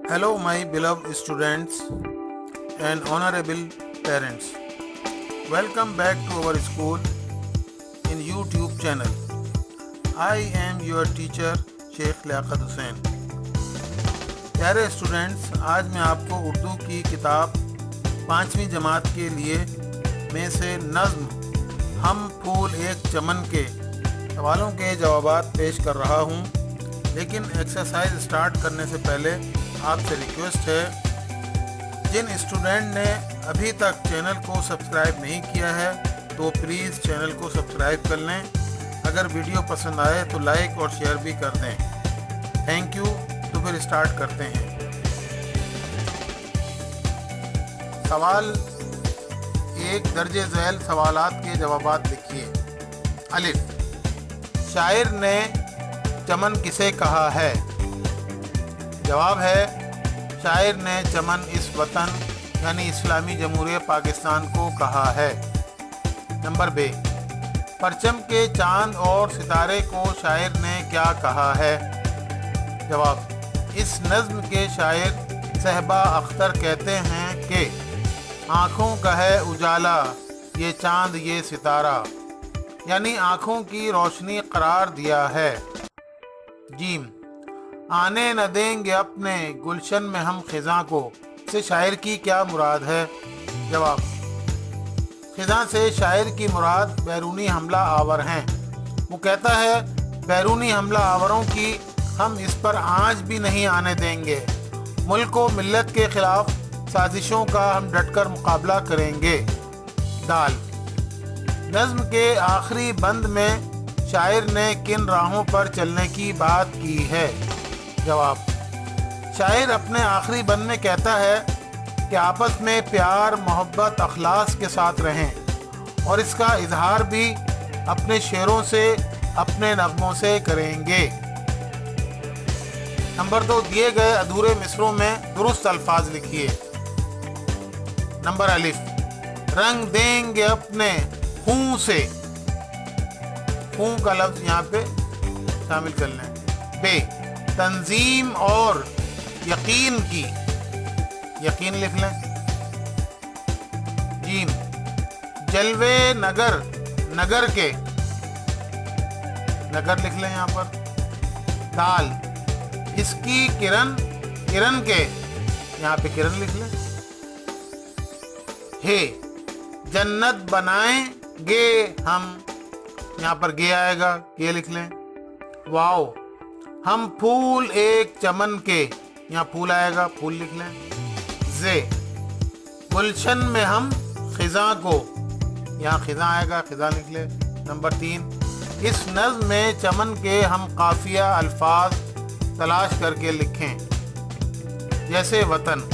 Hello, my beloved students and honorable parents. Welcome back to our school in YouTube channel. I am your teacher Sheikh Liaquat Hussain. प्यारे students, आज मैं आपको उर्दू की किताब 5वीं जमात के लिए में से नज़्म हम फूल एक चमन के सवालों के जवाबात पेश कर रहा हूँ. लेकिन एक्सरसाइज स्टार्ट करने से पहले आपसे रिक्वेस्ट है, जिन स्टूडेंट ने अभी तक चैनल को सब्सक्राइब नहीं किया है तो प्लीज़ चैनल को सब्सक्राइब कर लें. अगर वीडियो पसंद आए तो लाइक और शेयर भी कर दें. Thank you. तो फिर स्टार्ट करते हैं. सवाल 1, दर्जे झैल सवालात के जवाबात लिखिए. अलिफ, शायर ने चमन किसे कहा है? जवाब है, शायर ने चमन इस वतन यानी इस्लामी जमहूरियत पाकिस्तान को कहा है. नंबर बे, परचम के चांद और सितारे को शायर ने क्या कहा है? जवाब, इस नज़्म के शायर सहबा अख्तर कहते हैं कि आँखों का है उजाला ये चांद ये सितारा, यानी आँखों की रोशनी करार दिया है. जीम, आने न देंगे अपने गुलशन में हम खिज़ां को से शायर की क्या मुराद है? जवाब, खिज़ां से शायर की मुराद बैरूनी हमला आवर हैं. वो कहता है, बैरूनी हमला आवरों की हम इस पर आँच भी नहीं आने देंगे. मुल्क व मिल्लत के ख़िलाफ़ साजिशों का हम डटकर मुकाबला करेंगे. दाल, नज़्म के आखिरी बंद में शायर ने किन राहों पर चलने की बात की है? जवाब, शायर अपने आखिरी बंद में कहता है कि आपस में प्यार मोहब्बत अखलास के साथ रहें और इसका इजहार भी अपने शेरों से अपने नग़मों से करेंगे. नंबर 2, दिए गए अधूरे मिसरों में दुरुस्त अल्फाज लिखिए. नंबर अलिफ, रंग देंगे अपने खून से. खून का लफ्ज़ यहाँ पे शामिल कर लें. बे, तंजीम और यकीन की. यकीन लिख लें. जीम, जलवे नगर नगर के. नगर लिख लें यहाँ पर. दाल, इसकी किरण किरण के. यहाँ पे किरण लिख लें. हे, जन्नत बनाएंगे हम. यहाँ पर गे आएगा, ये लिख लें. वाओ, हम फूल एक चमन के. यहाँ फूल आएगा, फूल लिख लें. जे, गुलशन में हम खिज़ां को. यहाँ खिज़ां आएगा, खिज़ां लिख लें. नंबर 3, इस नज़्म में चमन के हम काफिया अल्फाज तलाश करके लिखें, जैसे वतन.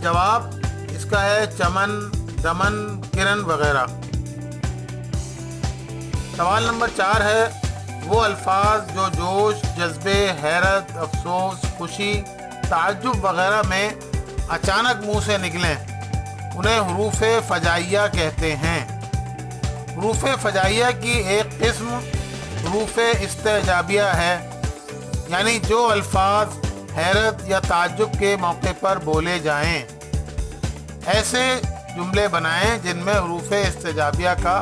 जवाब इसका है चमन, दमन, किरण वगैरह. सवाल नंबर 4 है, वो अल्फाज जो जोश, जज्बे, हैरत, अफसोस, खुशी, ताज्जुब वगैरह में अचानक मुंह से निकलें उन्हें हुरूफ फ़जाइया कहते हैं. हुरूफ फ़जाइया की एक किस्म हुरूफ इस्तेजाबिया है, यानी जो अल्फाज हैरत या ताज्जुब के मौके पर बोले जाएं. ऐसे जुमले बनाएं जिनमें हुरूफ इस्तेजाबिया का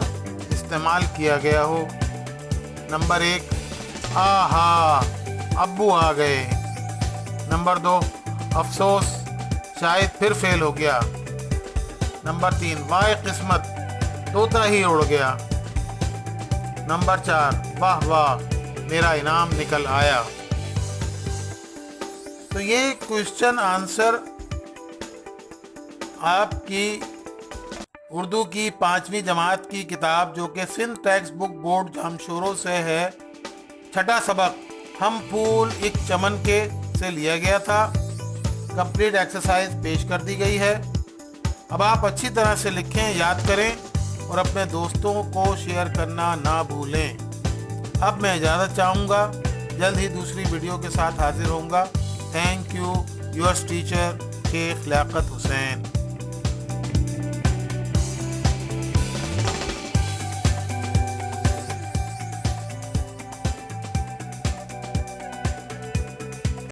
इस्तेमाल किया गया हो. नंबर 1, आहा अब्बू आ गए. नंबर 2, अफसोस शायद फिर फेल हो गया. नंबर 3, वाह किस्मत तोता ही उड़ गया. नंबर 4, वाह वाह मेरा इनाम निकल आया. तो ये क्वेश्चन आंसर आपकी उर्दू की 5वीं जमात की किताब जो कि सिंध टेक्स्ट बुक बोर्ड जामशोरों से है, छठा सबक हम फूल एक चमन के से लिया गया था. कंप्लीट एक्सरसाइज पेश कर दी गई है. अब आप अच्छी तरह से लिखें, याद करें और अपने दोस्तों को शेयर करना ना भूलें. अब मैं इजाज़त चाहूँगा, जल्द ही दूसरी वीडियो के साथ हाजिर होऊंगा. Thank you. Yours teacher Sheikh Liaquat Hussain.